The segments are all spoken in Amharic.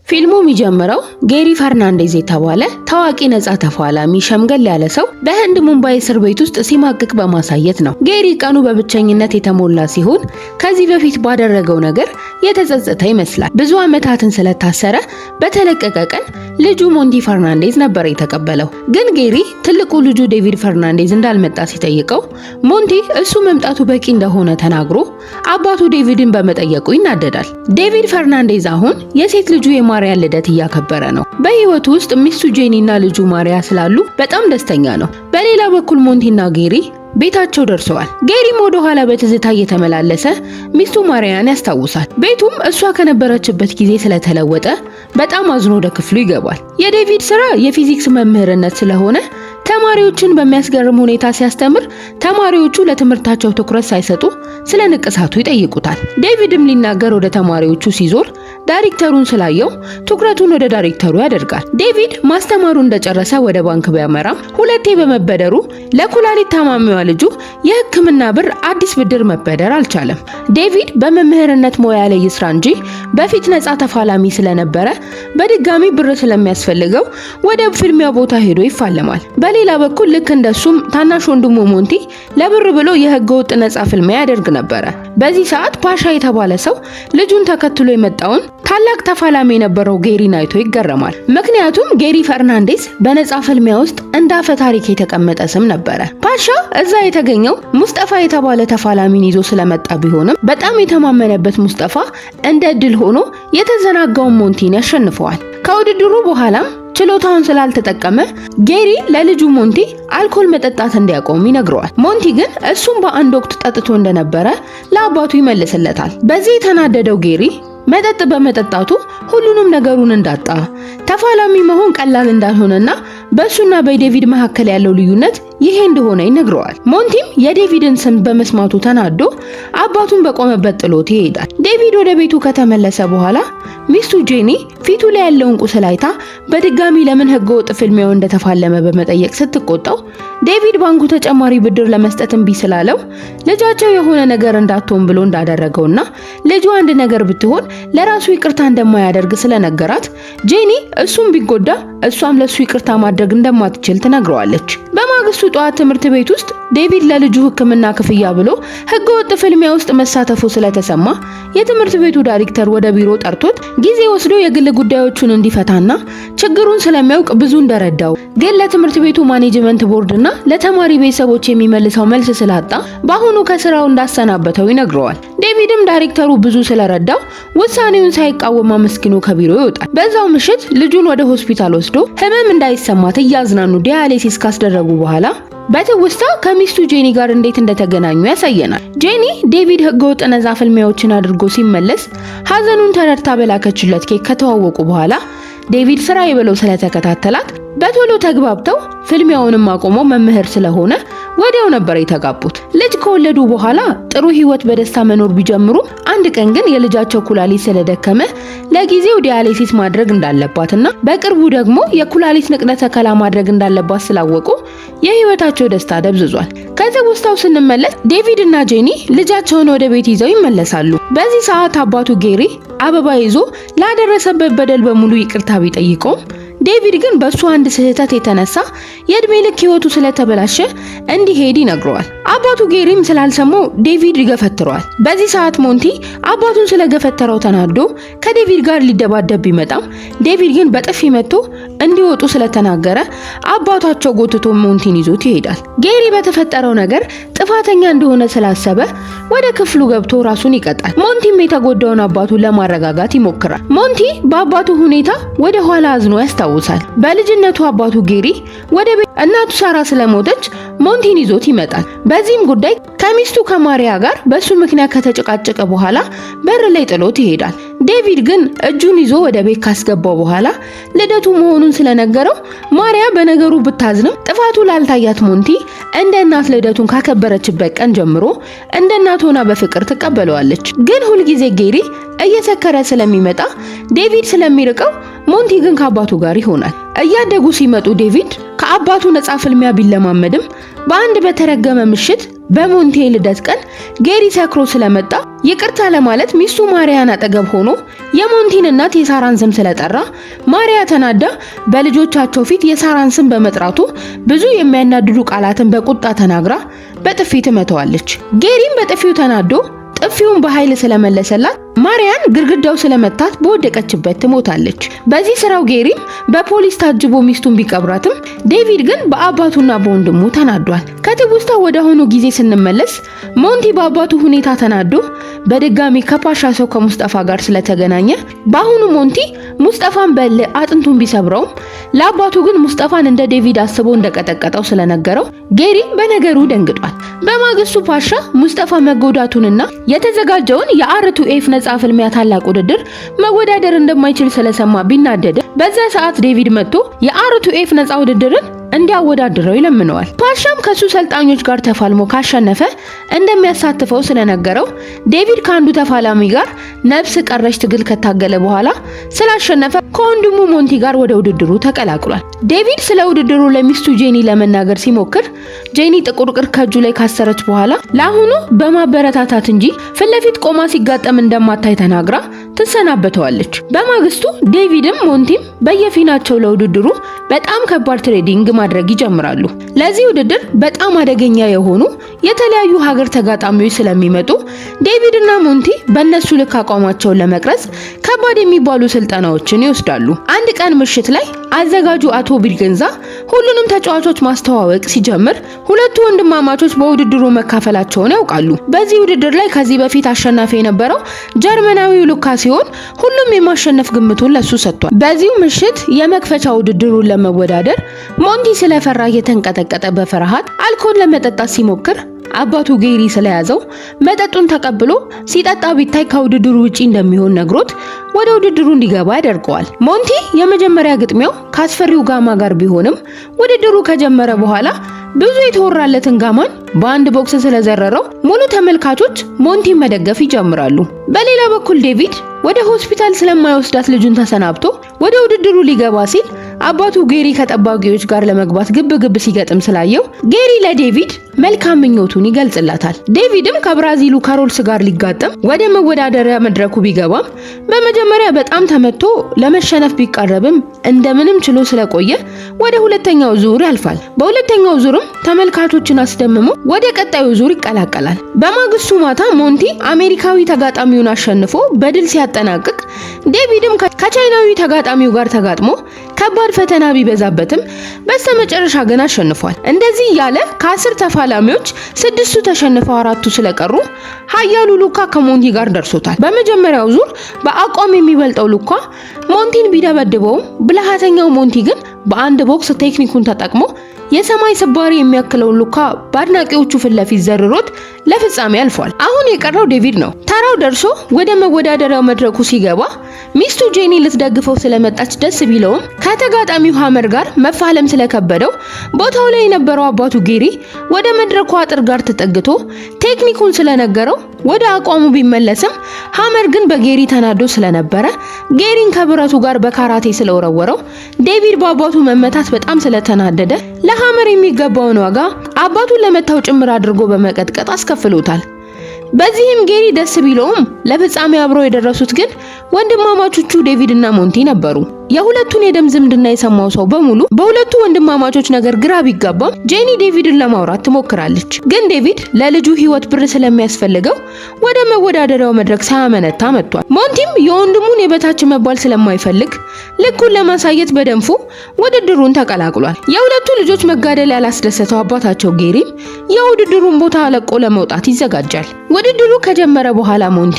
ፊልሙ የሚጀምረው ጌሪ ፈርናንዴዝ የተባለ ታዋቂ ነጻ ተፋላሚ ሸምገል ያለ ሰው በህንድ ሙምባይ እስር ቤት ውስጥ ሲማቅቅ በማሳየት ነው። ጌሪ ቀኑ በብቸኝነት የተሞላ ሲሆን ከዚህ በፊት ባደረገው ነገር የተጸጸተ ይመስላል። ብዙ ዓመታትን ስለታሰረ በተለቀቀ ቀን ልጁ ሞንቲ ፈርናንዴዝ ነበር የተቀበለው። ግን ጌሪ ትልቁ ልጁ ዴቪድ ፈርናንዴዝ እንዳልመጣ ሲጠይቀው ሞንቲ እሱ መምጣቱ በቂ እንደሆነ ተናግሮ አባቱ ዴቪድን በመጠየቁ ይናደዳል። ዴቪድ ፈርናንዴዝ አሁን የሴት ልጁ የማሪያ ልደት እያከበረ ነው። በህይወቱ ውስጥ ሚስቱ ጄኒ እና ልጁ ማሪያ ስላሉ በጣም ደስተኛ ነው። በሌላ በኩል ሞንቲና ጌሪ ቤታቸው ደርሰዋል። ጌሪም ወደ ኋላ በትዝታ እየተመላለሰ ሚስቱ ማሪያን ያስታውሳል። ቤቱም እሷ ከነበረችበት ጊዜ ስለተለወጠ በጣም አዝኖ ወደ ክፍሉ ይገባል። የዴቪድ ስራ የፊዚክስ መምህርነት ስለሆነ ተማሪዎችን በሚያስገርም ሁኔታ ሲያስተምር ተማሪዎቹ ለትምህርታቸው ትኩረት ሳይሰጡ ስለ ንቅሳቱ ይጠይቁታል። ዴቪድም ሊናገር ወደ ተማሪዎቹ ሲዞር ዳይሬክተሩን ስላየው ትኩረቱን ወደ ዳይሬክተሩ ያደርጋል። ዴቪድ ማስተማሩ እንደጨረሰ ወደ ባንክ ቢያመራም ሁለቴ በመበደሩ ለኩላሊት ታማሚዋ ልጁ የሕክምና ብር አዲስ ብድር መበደር አልቻለም። ዴቪድ በመምህርነት ሙያ ላይ ይስራ እንጂ በፊት ነጻ ተፋላሚ ስለነበረ በድጋሚ ብር ስለሚያስፈልገው ወደ ፊልሚያ ቦታ ሄዶ ይፋለማል። በሌላ በኩል ልክ እንደሱም ታናሽ ወንድሙ ሞንቲ ለብር ብሎ የህገ ወጥ ነጻ ፍልሚያ ያደርግ ነበረ። በዚህ ሰዓት ፓሻ የተባለ ሰው ልጁን ተከትሎ የመጣውን ታላቅ ተፋላሚ የነበረው ጌሪን አይቶ ይገረማል። ምክንያቱም ጌሪ ፈርናንዴዝ በነጻ ፍልሚያ ውስጥ እንደ አፈ ታሪክ የተቀመጠ ስም ነበረ። ፓሻ እዛ የተገኘው ሙስጠፋ የተባለ ተፋላሚን ይዞ ስለመጣ ቢሆንም በጣም የተማመነበት ሙስጠፋ እንደ እድል ሆኖ የተዘናጋውን ሞንቲን ያሸንፈዋል። ከውድድሩ በኋላም ችሎታውን ስላልተጠቀመ ጌሪ ለልጁ ሞንቲ አልኮል መጠጣት እንዲያቆም ይነግረዋል። ሞንቲ ግን እሱም በአንድ ወቅት ጠጥቶ እንደነበረ ለአባቱ ይመልስለታል። በዚህ የተናደደው ጌሪ መጠጥ በመጠጣቱ ሁሉንም ነገሩን እንዳጣ፣ ተፋላሚ መሆን ቀላል እንዳልሆነና በሱና በዴቪድ መካከል ያለው ልዩነት ይሄ እንደሆነ ይነግረዋል። ሞንቲም የዴቪድን ስም በመስማቱ ተናዶ አባቱን በቆመበት ጥሎት ይሄዳል። ዴቪድ ወደ ቤቱ ከተመለሰ በኋላ ሚስቱ ጄኒ ፊቱ ላይ ያለውን ቁስል አይታ በድጋሚ ለምን ህገወጥ ፍልሚያው እንደተፋለመ በመጠየቅ ስትቆጣው ዴቪድ ባንኩ ተጨማሪ ብድር ለመስጠት እምቢ ስላለው ልጃቸው የሆነ ነገር እንዳትሆን ብሎ እንዳደረገውና ልጁ አንድ ነገር ብትሆን ለራሱ ይቅርታ እንደማያደርግ ስለነገራት ጄኒ እሱም ቢጎዳ እሷም ለሱ ይቅርታ ማድረግ እንደማትችል ትነግረዋለች። በማግስቱ ጠዋት ትምህርት ቤት ውስጥ ዴቪድ ለልጁ ሕክምና ክፍያ ብሎ ህገወጥ ፍልሚያ ውስጥ መሳተፉ ስለተሰማ የትምህርት ቤቱ ዳይሬክተር ወደ ቢሮ ጠርቶት ጊዜ ወስዶ የግል ጉዳዮቹን እንዲፈታና ችግሩን ስለሚያውቅ ብዙ እንደረዳው ግን ለትምህርት ቤቱ ማኔጅመንት ቦርድና ለተማሪ ቤተሰቦች የሚመልሰው መልስ ስላጣ በአሁኑ ከስራው እንዳሰናበተው ይነግረዋል። ዴቪድም ዳይሬክተሩ ብዙ ስለረዳው ውሳኔውን ሳይቃወም አመስግኖ ከቢሮ ይወጣል። በዛው ምሽት ልጁን ወደ ሆስፒታል ወስዶ ህመም እንዳይሰማት እያዝናኑ ዲያሊሲስ ካስደረጉ በኋላ በትውስታ ከሚስቱ ጄኒ ጋር እንዴት እንደተገናኙ ያሳየናል። ጄኒ ዴቪድ ህገወጥ ነጻ ፍልሚያዎችን አድርጎ ሲመለስ ሀዘኑን ተረድታ በላከችለት ኬክ ከተዋወቁ በኋላ ዴቪድ ስራዬ ብለው ስለተከታተላት በቶሎ ተግባብተው ፍልሚያውንም አቆሞ መምህር ስለሆነ ወዲያው ነበር የተጋቡት። ልጅ ከወለዱ በኋላ ጥሩ ህይወት በደስታ መኖር ቢጀምሩ አንድ ቀን ግን የልጃቸው ኩላሊት ስለደከመ ለጊዜው ዲያሊሲስ ማድረግ እንዳለባትና በቅርቡ ደግሞ የኩላሊት ንቅለ ተከላ ማድረግ እንዳለባት ስላወቁ የህይወታቸው ደስታ ደብዝዟል። ከትውስታው ስንመለስ ዴቪድ እና ጄኒ ልጃቸውን ወደ ቤት ይዘው ይመለሳሉ። በዚህ ሰዓት አባቱ ጌሪ አበባ ይዞ ላደረሰበት በደል በሙሉ ይቅርታ ቢጠይቀውም ዴቪድ ግን በሱ አንድ ስህተት የተነሳ የእድሜ ልክ ህይወቱ ስለተበላሸ እንዲሄድ ይነግረዋል። አባቱ ጌሪም ስላልሰማው ዴቪድ ይገፈትረዋል። በዚህ ሰዓት ሞንቲ አባቱን ስለገፈተረው ተናዶ ከዴቪድ ጋር ሊደባደብ ቢመጣም ዴቪድ ግን በጥፊ መጥቶ እንዲወጡ ስለተናገረ አባታቸው ጎትቶ ሞንቲን ይዞት ይሄዳል። ጌሪ በተፈጠረው ነገር ጥፋተኛ እንደሆነ ስላሰበ ወደ ክፍሉ ገብቶ ራሱን ይቀጣል። ሞንቲም የተጎዳውን አባቱን ለማረጋጋት ይሞክራል። ሞንቲ በአባቱ ሁኔታ ወደ ኋላ አዝኖ ያስታውሳል። በልጅነቱ አባቱ ጌሪ ወደ ቤት እናቱ ሳራ ስለሞተች ሞንቲን ይዞት ይመጣል። በዚህም ጉዳይ ከሚስቱ ከማሪያ ጋር በሱ ምክንያት ከተጨቃጨቀ በኋላ በር ላይ ጥሎት ይሄዳል። ዴቪድ ግን እጁን ይዞ ወደ ቤት ካስገባው በኋላ ልደቱ መሆኑን ስለነገረው ማሪያ በነገሩ ብታዝንም ጥፋቱ ላልታያት ሞንቲ እንደ እናት ልደቱን ካከበረችበት ቀን ጀምሮ እንደ እናት ሆና በፍቅር ትቀበለዋለች። ግን ሁልጊዜ ጌሪ እየሰከረ ስለሚመጣ ዴቪድ ስለሚርቀው ሞንቲ ግን ከአባቱ ጋር ይሆናል። እያደጉ ሲመጡ ዴቪድ ከአባቱ ነጻ ፍልሚያ ቢለማመድም በአንድ በተረገመ ምሽት በሞንቲ ልደት ቀን ጌሪ ሰክሮ ስለመጣ ይቅርታ ለማለት ሚስቱ ማሪያን አጠገብ ሆኖ የሞንቲን እናት የሳራን ስም ስለጠራ ማሪያ ተናዳ በልጆቻቸው ፊት የሳራን ስም በመጥራቱ ብዙ የሚያናድዱ ቃላትን በቁጣ ተናግራ በጥፊ ትመታዋለች። ጌሪም በጥፊው ተናዶ ጥፊውን በኃይል ስለመለሰላት ማሪያን ግድግዳው ስለመታት በወደቀችበት ትሞታለች። በዚህ ስራው ጌሪም በፖሊስ ታጅቦ ሚስቱን ቢቀብራትም ዴቪድ ግን በአባቱና በወንድሙ ተናዷል። ከትውስታ ወደ ሆኖ ጊዜ ስንመለስ ሞንቲ በአባቱ ሁኔታ ተናዶ በድጋሚ ከፓሻ ሰው ከሙስጠፋ ጋር ስለተገናኘ በአሁኑ ሞንቲ ሙስጠፋን በል አጥንቱን ቢሰብረውም ለአባቱ ግን ሙስጠፋን እንደ ዴቪድ አስቦ እንደቀጠቀጠው ስለነገረው ጌሪ በነገሩ ደንግጧል። በማግስቱ ፓሻ ሙስጠፋ መጎዳቱንና የተዘጋጀውን የአር2ኤፍ ነጻ ፍልሚያ ታላቅ ውድድር መወዳደር እንደማይችል ስለሰማ ቢናደድ በዛ ሰዓት ዴቪድ መጥቶ የአር2ኤፍ ነጻ ውድድርን እንዲያወዳድረው ይለምነዋል። ፓሻም ከሱ ሰልጣኞች ጋር ተፋልሞ ካሸነፈ እንደሚያሳትፈው ስለነገረው ዴቪድ ከአንዱ ተፋላሚ ጋር ነፍስ ቀረሽ ትግል ከታገለ በኋላ ስላሸነፈ ከወንድሙ ሞንቲ ጋር ወደ ውድድሩ ተቀላቅሏል። ዴቪድ ስለ ውድድሩ ለሚስቱ ጄኒ ለመናገር ሲሞክር ጄኒ ጥቁር ቅር ከእጁ ላይ ካሰረች በኋላ ለአሁኑ በማበረታታት እንጂ ፊትለፊት ቆማ ሲጋጠም እንደማታይ ተናግራ ትሰናበተዋለች። በማግስቱ ዴቪድም ሞንቲም በየፊናቸው ለውድድሩ በጣም ከባድ ትሬኒንግ ማድረግ ይጀምራሉ። ለዚህ ውድድር በጣም አደገኛ የሆኑ የተለያዩ ሀገር ተጋጣሚዎች ስለሚመጡ ዴቪድ እና ሞንቲ በእነሱ ልክ አቋማቸውን ለመቅረጽ ከባድ የሚባሉ ስልጠናዎችን ይወስዳሉ። አንድ ቀን ምሽት ላይ አዘጋጁ አቶ ቢልገንዛ ሁሉንም ተጫዋቾች ማስተዋወቅ ሲጀምር ሁለቱ ወንድማማቾች በውድድሩ መካፈላቸውን ያውቃሉ። በዚህ ውድድር ላይ ከዚህ በፊት አሸናፊ የነበረው ጀርመናዊው ሉካ ሲሆን ሁሉም የማሸነፍ ግምቱን ለሱ ሰጥቷል። በዚሁ ምሽት የመክፈቻ ውድድሩን ለመወዳደር ሞንቲ ስለፈራ እየተንቀጠቀጠ በፍርሃት አልኮል ለመጠጣት ሲሞክር አባቱ ጌሪ ስለያዘው መጠጡን ተቀብሎ ሲጠጣ ቢታይ ከውድድሩ ውጪ እንደሚሆን ነግሮት ወደ ውድድሩ እንዲገባ ያደርገዋል። ሞንቲ የመጀመሪያ ግጥሚያው ከአስፈሪው ጋማ ጋር ቢሆንም ውድድሩ ከጀመረ በኋላ ብዙ የተወራለትን ጋማን በአንድ ቦክስ ስለዘረረው ሙሉ ተመልካቾች ሞንቲን መደገፍ ይጀምራሉ። በሌላ በኩል ዴቪድ ወደ ሆስፒታል ስለማይወስዳት ልጁን ተሰናብቶ ወደ ውድድሩ ሊገባ ሲል አባቱ ጌሪ ከጠባቂዎች ጋር ለመግባት ግብ ሲገጥም ስላየው ጌሪ ለዴቪድ መልካም ምኞቱን ይገልጽላታል። ዴቪድም ከብራዚሉ ካሮልስ ጋር ሊጋጠም ወደ መወዳደሪያ መድረኩ ቢገባም በመጀመሪያ በጣም ተመቶ ለመሸነፍ ቢቃረብም እንደምንም ችሎ ስለቆየ ወደ ሁለተኛው ዙር ያልፋል። በሁለተኛው ዙርም ተመልካቾችን አስደምሞ ወደ ቀጣዩ ዙር ይቀላቀላል። በማግስቱ ማታ ሞንቲ አሜሪካዊ ተጋጣሚውን አሸንፎ በድል ሲያጠናቅቅ ዴቪድም ከቻይናዊ ተጋጣሚው ጋር ተጋጥሞ ከባድ ፈተና ቢበዛበትም በስተመጨረሻ ግን አሸንፏል። እንደዚህ ያለ ከ10 ተፋላሚዎች 6ቱ ተሸንፈው 4ቱ ስለቀሩ ኃያሉ ሉካ ከሞንቲ ጋር ደርሶታል። በመጀመሪያው ዙር በአቋም የሚበልጠው ሉካ ሞንቲን ቢደበድበውም ብልሃተኛው ሞንቲ ግን በአንድ ቦክስ ቴክኒኩን ተጠቅሞ የሰማይ ስባሪ የሚያክለውን ሉካ በአድናቂዎቹ ፊት ለፊት ዘርሮት ለፍጻሜ አልፏል። አሁን የቀረው ዴቪድ ነው። ተራው ደርሶ ወደ መወዳደሪያው መድረኩ ሲገባ ሚስቱ ጄኒ ልትደግፈው ስለመጣች ደስ ቢለውም ከተጋጣሚው ሀመር ጋር መፋለም ስለከበደው ቦታው ላይ የነበረው አባቱ ጌሪ ወደ መድረኩ አጥር ጋር ተጠግቶ ቴክኒኩን ስለነገረው ወደ አቋሙ ቢመለስም ሀመር ግን በጌሪ ተናዶ ስለነበረ ጌሪን ከብረቱ ጋር በካራቴ ስለወረወረው ዴቪድ በአባቱ መመታት በጣም ስለተናደደ ለሀመር የሚገባውን ዋጋ አባቱን ለመታው ጭምር አድርጎ በመቀጥቀጥ አስከፍሎታል። በዚህም ጌሪ ደስ ቢለውም ለፍጻሜ አብረው የደረሱት ግን ወንድማማቾቹ ዴቪድ እና ሞንቲ ነበሩ። የሁለቱን የደም ዝምድና የሰማው ሰው በሙሉ በሁለቱ ወንድማማቾች ነገር ግራ ቢጋባም ጄኒ ዴቪድን ለማውራት ትሞክራለች። ግን ዴቪድ ለልጁ ሕይወት ብር ስለሚያስፈልገው ወደ መወዳደሪያው መድረክ ሳያመነታ መጥቷል። ሞንቲም የወንድሙን የበታች መባል ስለማይፈልግ ልኩን ለማሳየት በደንፉ ውድድሩን ተቀላቅሏል። የሁለቱ ልጆች መጋደል ያላስደሰተው አባታቸው ጌሪም የውድድሩን ቦታ ለቆ ለመውጣት ይዘጋጃል። ውድድሩ ከጀመረ በኋላ ሞንቲ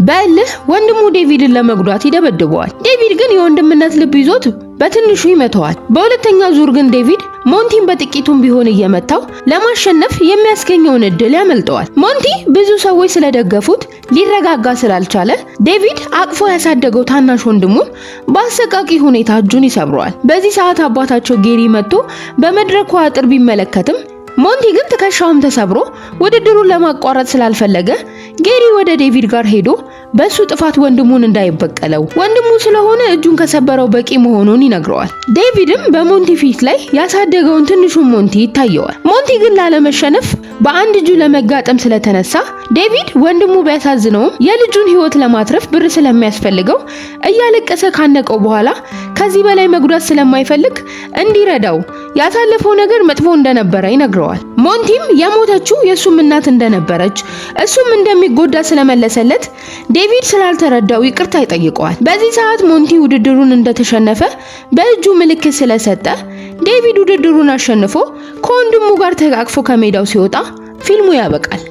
በእልህ ወንድሙ ዴቪድን ለመጉዳት ይደበድበዋል። ዴቪድ ግን የወንድምነት ልብ ይዞት በትንሹ ይመታዋል። በሁለተኛው ዙር ግን ዴቪድ ሞንቲን በጥቂቱም ቢሆን እየመታው ለማሸነፍ የሚያስገኘውን እድል ያመልጠዋል። ሞንቲ ብዙ ሰዎች ስለደገፉት ሊረጋጋ ስላልቻለ ዴቪድ አቅፎ ያሳደገው ታናሽ ወንድሙን በአሰቃቂ ሁኔታ እጁን ይሰብረዋል። በዚህ ሰዓት አባታቸው ጌሪ መጥቶ በመድረኩ አጥር ቢመለከትም ሞንቲ ግን ትከሻውም ተሰብሮ ውድድሩን ለማቋረጥ ስላልፈለገ ጌሪ ወደ ዴቪድ ጋር ሄዶ በሱ ጥፋት ወንድሙን እንዳይበቀለው ወንድሙ ስለሆነ እጁን ከሰበረው በቂ መሆኑን ይነግረዋል። ዴቪድም በሞንቲ ፊት ላይ ያሳደገውን ትንሹን ሞንቲ ይታየዋል። ሞንቲ ግን ላለመሸነፍ በአንድ እጁ ለመጋጠም ስለተነሳ ዴቪድ ወንድሙ ቢያሳዝነውም የልጁን ሕይወት ለማትረፍ ብር ስለሚያስፈልገው እያለቀሰ ካነቀው በኋላ ከዚህ በላይ መጉዳት ስለማይፈልግ እንዲረዳው ያሳለፈው ነገር መጥፎ እንደነበረ ይነግረዋል። ሞንቲም የሞተችው የሱም እናት እንደነበረች እሱም እንደሚጎዳ ስለመለሰለት ዴቪድ ስላልተረዳው ይቅርታ ይጠይቀዋል። በዚህ ሰዓት ሞንቲ ውድድሩን እንደተሸነፈ በእጁ ምልክት ስለሰጠ ዴቪድ ውድድሩን አሸንፎ ከወንድሙ ጋር ተቃቅፎ ከሜዳው ሲወጣ ፊልሙ ያበቃል።